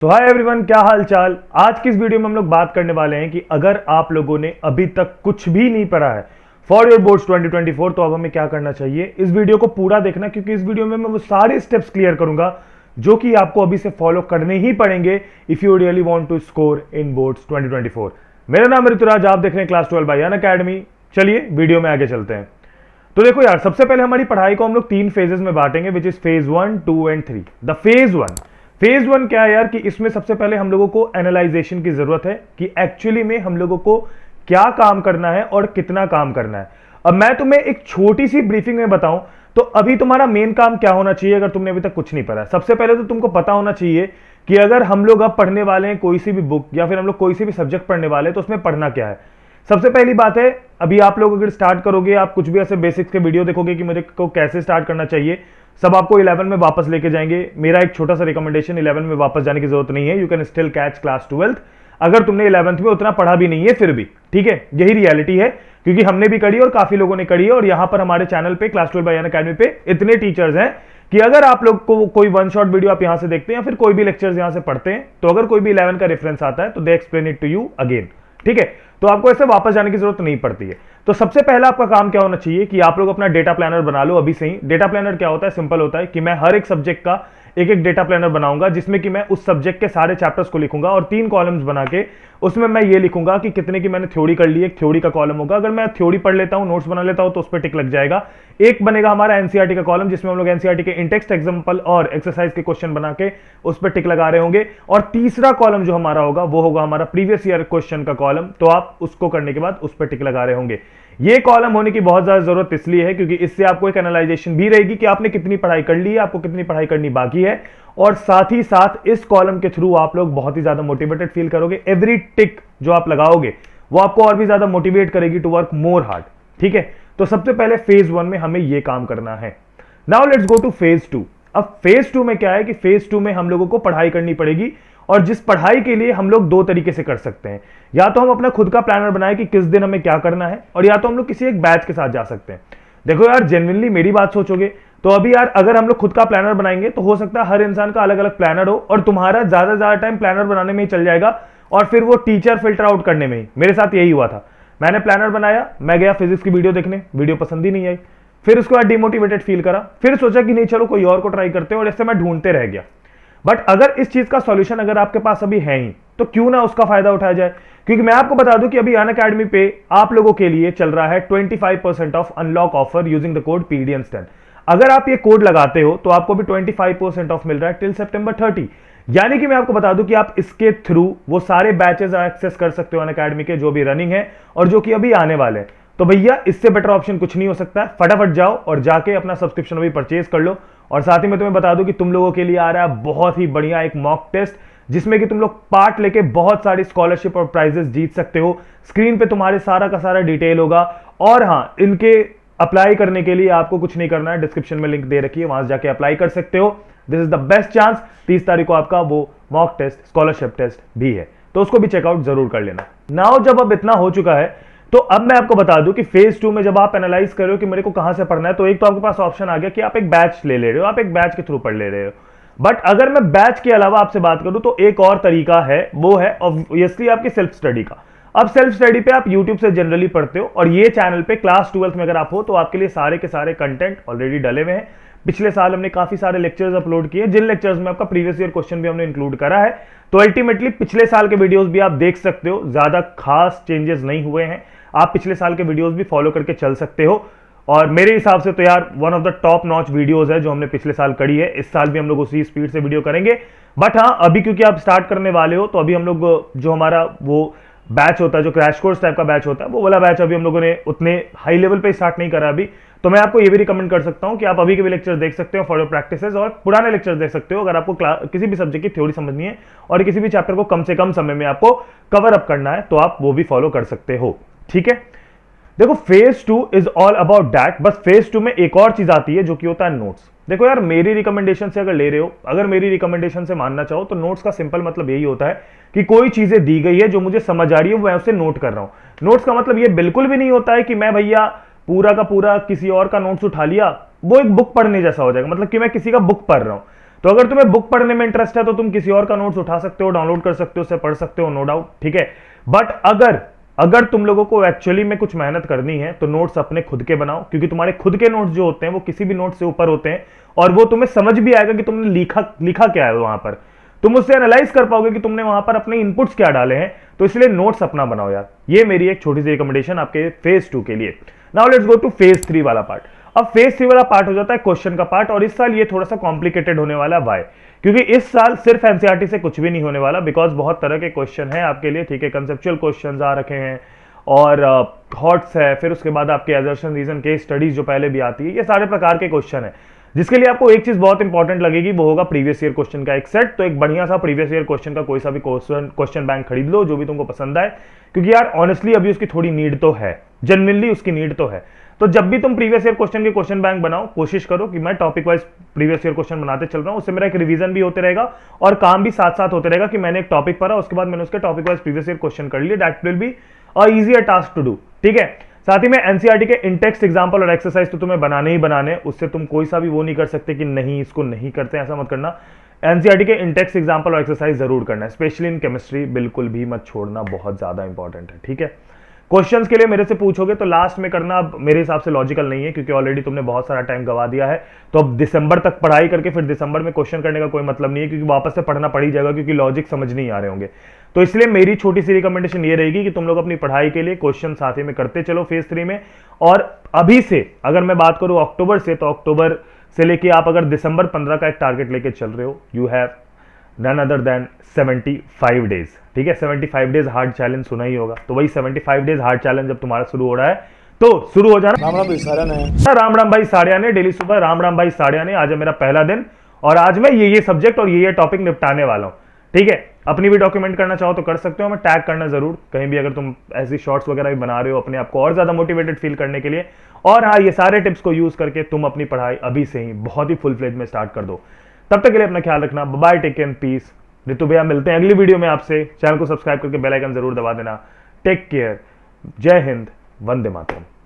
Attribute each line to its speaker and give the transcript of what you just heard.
Speaker 1: तो hi everyone, क्या हाल चाल। आज की इस वीडियो में हम लोग बात करने वाले हैं कि अगर आप लोगों ने अभी तक कुछ भी नहीं पढ़ा है फॉर योर बोर्ड्स 2024 तो अब हमें क्या करना चाहिए। इस वीडियो को पूरा देखना, क्योंकि इस वीडियो में मैं वो सारे स्टेप्स क्लियर करूंगा जो कि आपको अभी से फॉलो करने ही पड़ेंगे if you really want to score in boards 2024। मेरा नाम है ऋतुराज, आप देख रहे हैं क्लास 12 बाय अनअकैडमी। चलिए वीडियो में आगे चलते हैं। तो देखो यार, सबसे पहले हमारी पढ़ाई को हम लोग 3 फेजेस में बांटेंगे, which is phase 1, 2 and 3। The phase one क्या है यार, कि इसमें सबसे पहले हम लोगों को एनालाइजेशन की जरूरत है कि एक्चुअली में हम लोगों को क्या काम करना है और कितना काम करना है। अब मैं तुम्हें एक छोटी सी ब्रीफिंग में बताऊं तो अभी तुम्हारा मेन काम क्या होना चाहिए। अगर तुमने अभी तक कुछ नहीं पढ़ा, सबसे पहले तो तुमको पता होना चाहिए कि अगर हम लोग अब पढ़ने वाले हैं कोई सी भी बुक या फिर हम लोग कोई सी भी सब्जेक्ट पढ़ने वाले हैं तो उसमें पढ़ना क्या है। सबसे पहली बात है, अभी आप लोग अगर स्टार्ट करोगे, आप कुछ भी ऐसे बेसिक्स के वीडियो देखोगे कि मुझे को कैसे स्टार्ट करना चाहिए, सब आपको 11 में वापस लेके जाएंगे। मेरा एक छोटा सा रिकमेंडेशन, 11 में वापस जाने की जरूरत नहीं है, you can still catch class 12th अगर तुमने 11th में उतना पढ़ा भी नहीं है फिर भी, ठीक है। यही रियलिटी है, क्योंकि हमने भी करी और काफी लोगों ने करी है। और यहां पर हमारे चैनल पे क्लास 12 बाय अनअकैडमी पे इतने टीचर्स हैं कि अगर आप लोग को कोई वन शॉट वीडियो आप यहां से देखते हैं या फिर कोई भी लेक्चर्स यहां से पढ़ते हैं तो अगर कोई भी 11 का रेफरेंस आता है तो दे explain it to you again, ठीक है। तो आपको ऐसे वापस जाने की जरूरत नहीं पड़ती है। तो सबसे पहला आपका काम क्या होना चाहिए कि आप लोग अपना डेटा प्लानर बना लो अभी से ही। डेटा प्लानर क्या होता है, सिंपल होता है कि मैं हर एक सब्जेक्ट का एक एक डेटा प्लानर बनाऊंगा, जिसमें कि मैं उस सब्जेक्ट के सारे चैप्टर्स को लिखूंगा और 3 कॉलम्स बना के उसमें मैं ये लिखूंगा कि कितने की मैंने थ्योरी कर ली। एक थ्योरी का कॉलम होगा, अगर मैं थ्योरी पढ़ लेता हूं, नोट्स बना लेता हूं तो उस पर टिक लग जाएगा। एक बनेगा हमारा एनसीईआरटी का कॉलम, जिसमें हम लोग एनसीईआरटी के इंटेक्स्ट एग्जांपल और एक्सरसाइज के क्वेश्चन बना के उस पर टिक लगा रहे होंगे। और तीसरा कॉलम जो हमारा होगा वो होगा हमारा प्रीवियस ईयर क्वेश्चन का कॉलम, तो आप उसको करने के बाद उस पर टिक लगा रहे होंगे। ये कॉलम होने की बहुत ज्यादा जरूरत इसलिए है क्योंकि इससे आपको एक एनालाइजेशन भी रहेगी कि आपने कितनी पढ़ाई कर ली है, आपको कितनी पढ़ाई करनी बाकी है। और साथ ही साथ इस कॉलम के थ्रू आप लोग बहुत ही ज्यादा मोटिवेटेड फील करोगे। एवरी टिक जो आप लगाओगे वो आपको और भी ज्यादा मोटिवेट करेगी टू वर्क मोर हार्ड, ठीक है। तो सबसे पहले फेज 1 में हमें यह काम करना है। Now let's go two phase 2। अब फेज 2 में क्या है कि फेज 2 में हम लोगों को पढ़ाई करनी पड़ेगी, और जिस पढ़ाई के लिए हम लोग 2 तरीके से कर सकते हैं। या तो हम अपना खुद का प्लानर बनाए कि किस दिन हमें क्या करना है, और या तो हम लोग किसी एक बैच के साथ जा सकते हैं। देखो यार, जेन्युइनली मेरी बात सोचोगे तो अभी यार अगर हम लोग खुद का प्लानर बनाएंगे तो हो सकता है हर इंसान का अलग अलग प्लानर हो और तुम्हारा ज्यादा टाइम प्लानर बनाने में ही चल जाएगा और फिर वो टीचर फिल्टर आउट करने में ही। मेरे साथ यही हुआ था, मैंने प्लानर बनाया, मैं गया फिजिक्स की वीडियो देखने, वीडियो पसंद ही नहीं आई, फिर उसके बाद डिमोटिवेटेड फील करा, फिर सोचा कि नहीं चलो कोई और को ट्राई करते हैं, और इससे मैं ढूंढते रह गया। बट अगर इस चीज का सॉल्यूशन अगर आपके पास अभी है ही तो क्यों ना उसका फायदा उठाया जाए। क्योंकि मैं आपको बता दूं कि अभी अनअकैडमी पे आप लोगों के लिए चल रहा है 25% of unlock offer using the code PDN10। अगर आप ये कोड लगाते हो तो आपको भी 25% ऑफ मिल रहा है टिल September 30। यानी कि मैं आपको बता दूं कि आप इसके थ्रू वो सारे बैचेस एक्सेस कर सकते हो अनअकैडमी के, जो भी रनिंग है और जो कि अभी आने वाले हैं। तो भैया इससे बेटर ऑप्शन कुछ नहीं हो सकता है। फटाफट जाओ और जाके अपना सब्सक्रिप्शन अभी परचेज कर लो। और साथ ही मैं तुम्हें बता दूं कि तुम लोगों के लिए आ रहा है बहुत ही बढ़िया एक मॉक टेस्ट, जिसमें कि तुम लोग पार्ट लेके बहुत सारी स्कॉलरशिप और प्राइजेस जीत सकते हो। स्क्रीन पे तुम्हारे सारा का सारा डिटेल होगा। और हाँ, इनके अप्लाई करने के लिए आपको कुछ नहीं करना है, डिस्क्रिप्शन में लिंक दे रखी है, वहां जाके अप्लाई कर सकते हो। This is the best chance. 30 तारीख को आपका वो मॉक टेस्ट, स्कॉलरशिप टेस्ट भी है, तो उसको भी चेकआउट जरूर कर लेना। नाउ जब अब इतना हो चुका है तो अब मैं आपको बता दूं कि फेज 2 में जब आप एनालाइज कर रहे हो कि मेरे को कहां से पढ़ना है, तो एक तो आपके पास ऑप्शन आ गया कि आप एक बैच ले रहे हो, आप एक बैच के थ्रू पढ़ ले रहे हो। बट अगर मैं बैच के अलावा आपसे बात करूं तो एक और तरीका है, वो है ऑब्वियसली आपकी सेल्फ स्टडी का। अब सेल्फ स्टडी पे आप यूट्यूब से जनरली पढ़ते हो, और ये चैनल पे क्लास 12th में अगर आप हो तो आपके लिए सारे के सारे कंटेंट ऑलरेडी डले हुए हैं। पिछले साल हमने काफी सारे लेक्चर्स अपलोड किए, जिन लेक्चर्स में आपका प्रीवियस ईयर क्वेश्चन भी हमने इंक्लूड करा है। तो अल्टीमेटली पिछले साल के वीडियोस भी आप देख सकते हो, ज्यादा खास चेंजेस नहीं हुए हैं। आप पिछले साल के वीडियोस भी फॉलो करके चल सकते हो। और मेरे हिसाब से तो यार one of the top notch videos है जो हमने पिछले साल करी है। इस साल भी हम लोग उसी स्पीड से वीडियो करेंगे। बट हाँ, अभी क्योंकि आप स्टार्ट करने वाले हो तो अभी हम लोग जो हमारा वो बैच होता है, जो क्रैश कोर्स टाइप का बैच होता है, वो वाला बैच अभी हम लोगों ने उतने हाई लेवल पे स्टार्ट नहीं करा अभी। तो मैं आपको ये भी रिकमेंड कर सकता हूं कि आप अभी के भी लेक्चर्स देख सकते हो फॉर योर प्रैक्टिसेस, और पुराने लेक्चर्स देख सकते हो अगर आपको किसी भी सब्जेक्ट की थ्योरी समझनी है और किसी भी चैप्टर को कम से कम समय में आपको कवर अप करना है, तो आप वो भी फॉलो कर सकते हो, ठीक है। देखो phase 2 is all about that. Burst phase 2 में एक और चीज आती है जो कि होता है नोट्स। देखो यार, मेरी रिकमेंडेशन से अगर ले रहे हो, अगर मेरी रिकमेंडेशन से मानना चाहो तो नोट्स का सिंपल मतलब यही होता है कि कोई चीजें दी गई है जो मुझे समझ आ रही है, मैं उसे नोट कर रहा हूं। नोट्स का मतलब ये बिल्कुल भी नहीं होता है कि मैं भैया पूरा का पूरा किसी और का नोट्स उठा लिया, वो एक बुक पढ़ने जैसा हो जाएगा, मतलब कि मैं किसी का बुक पढ़ रहा हूं। तो अगर तुम्हें बुक पढ़ने में इंटरेस्ट है तो तुम किसी और का नोट्स उठा सकते हो, डाउनलोड कर सकते हो, उसे पढ़ सकते हो, नो डाउट, ठीक है। बट अगर तुम लोगों को एक्चुअली में कुछ मेहनत करनी है तो नोट्स अपने खुद के बनाओ, क्योंकि तुम्हारे खुद के नोट्स जो होते हैं वो किसी भी नोट से ऊपर होते हैं और वो तुम्हें समझ भी आएगा कि तुमने लिखा क्या है वहां पर। तुम उससे एनालाइज कर पाओगे कि तुमने वहां पर अपने इनपुट्स क्या डाले हैं। तो इसलिए नोट्स अपना बनाओ यार, ये मेरी एक छोटी सी रिकमेंडेशन आपके फेज 2 के लिए। Now let's go two phase 3 वाला पार्ट। अब फेज 3 वाला पार्ट हो जाता है क्वेश्चन का पार्ट, और इस साल ये थोड़ा सा कॉम्प्लिकेटेड होने वाला है। वाई? क्योंकि इस साल सिर्फ एनसीईआरटी से कुछ भी नहीं होने वाला, बिकॉज बहुत तरह के क्वेश्चन है आपके लिए, ठीक है। कंसेप्चुअल क्वेश्चन आ रखे हैं और थॉट्स है, फिर उसके बाद आपके असर्शन रीजन केस स्टडीज जो पहले भी आती है, ये सारे प्रकार के क्वेश्चन है। जिसके लिए आपको एक चीज बहुत इंपॉर्टेंट लगेगी, वो होगा प्रीवियस ईयर क्वेश्चन का एक सेट। तो एक बढ़िया सा प्रीवियस ईयर क्वेश्चन का कोई सा भी क्वेश्चन बैंक खरीद लो जो भी तुमको पसंद आए, क्योंकि यार ऑनेस्टली अभी उसकी थोड़ी नीड तो है, जेन्युइनली उसकी नीड तो है। तो जब भी तुम प्रीवियस ईयर क्वेश्चन के क्वेश्चन बैंक बनाओ, कोशिश करो कि मैं topic wise previous year question बनाते चल रहा हूं, उससे मेरा एक रिवीजन भी होते रहेगा और काम भी साथ साथ होते रहेगा कि मैंने एक टॉपिक पढ़ा, उसके बाद मैंने उसके topic wise previous year question कर लिए। That will be a easier task to do, ठीक है। साथ ही में एनसीईआरटी के इंटेक्स्ट एग्जांपल और एक्सरसाइज तो तुम्हें बनाने ही बनाने, उससे तुम कोई सा भी वो नहीं कर सकते कि नहीं इसको नहीं करते, ऐसा मत करना। एनसीईआरटी के इंटेक्स्ट एग्जांपल और एक्सरसाइज जरूर करना है, स्पेशली इन केमिस्ट्री, बिल्कुल भी मत छोड़ना, बहुत ज्यादा इंपॉर्टेंट है, ठीक है। क्वेश्चंस के लिए मेरे से पूछोगे तो लास्ट में करना अब मेरे हिसाब से लॉजिकल नहीं है, क्योंकि ऑलरेडी तुमने बहुत सारा टाइम गवा दिया है। तो अब दिसंबर तक पढ़ाई करके फिर दिसंबर में क्वेश्चन करने का कोई मतलब नहीं है, क्योंकि वापस से पढ़ना पड़ ही जाएगा, क्योंकि लॉजिक समझ नहीं आ रहे होंगे। तो इसलिए मेरी छोटी सी रिकमेंडेशन ये रहेगी कि तुम लोग अपनी पढ़ाई के लिए क्वेश्चन साथ ही में करते चलो फेज 3 में। और अभी से अगर मैं बात करूं अक्टूबर से, तो अक्टूबर से लेके आप अगर दिसंबर 15 का एक टारगेट लेके चल रहे हो, you have none other than 75 days, ठीक है। 75 डेज हार्ड चैलेंज सुना ही होगा, तो वही 75 डेज हार्ड चैलेंज जब तुम्हारा शुरू हो रहा है तो शुरू हो जाना।
Speaker 2: राम राम भाई साड़िया ने,
Speaker 1: राम राम भाई साड़िया ने, डेली सुबह राम राम भाई साड़िया ने। आज है मेरा पहला दिन और आज मैं ये सब्जेक्ट और ये टॉपिक निपटाने वाला हूं, ठीक है। अपनी भी डॉक्यूमेंट करना चाहो तो कर सकते हो, मैं टैग करना जरूर कहीं भी, अगर तुम ऐसी शॉर्ट्स वगैरह भी बना रहे हो अपने आप को और ज्यादा मोटिवेटेड फील करने के लिए। और हाँ, ये सारे टिप्स को यूज करके तुम अपनी पढ़ाई अभी से ही बहुत ही फुल फ्लेज में स्टार्ट कर दो। तब तक के लिए अपना ख्याल रखना, bye, take care, peace. Ritu भैया मिलते हैं अगली वीडियो में आपसे। चैनल को सब्सक्राइब करके बेल आइकन जरूर दबा देना। टेक केयर, जय हिंद, वंदे मातरम।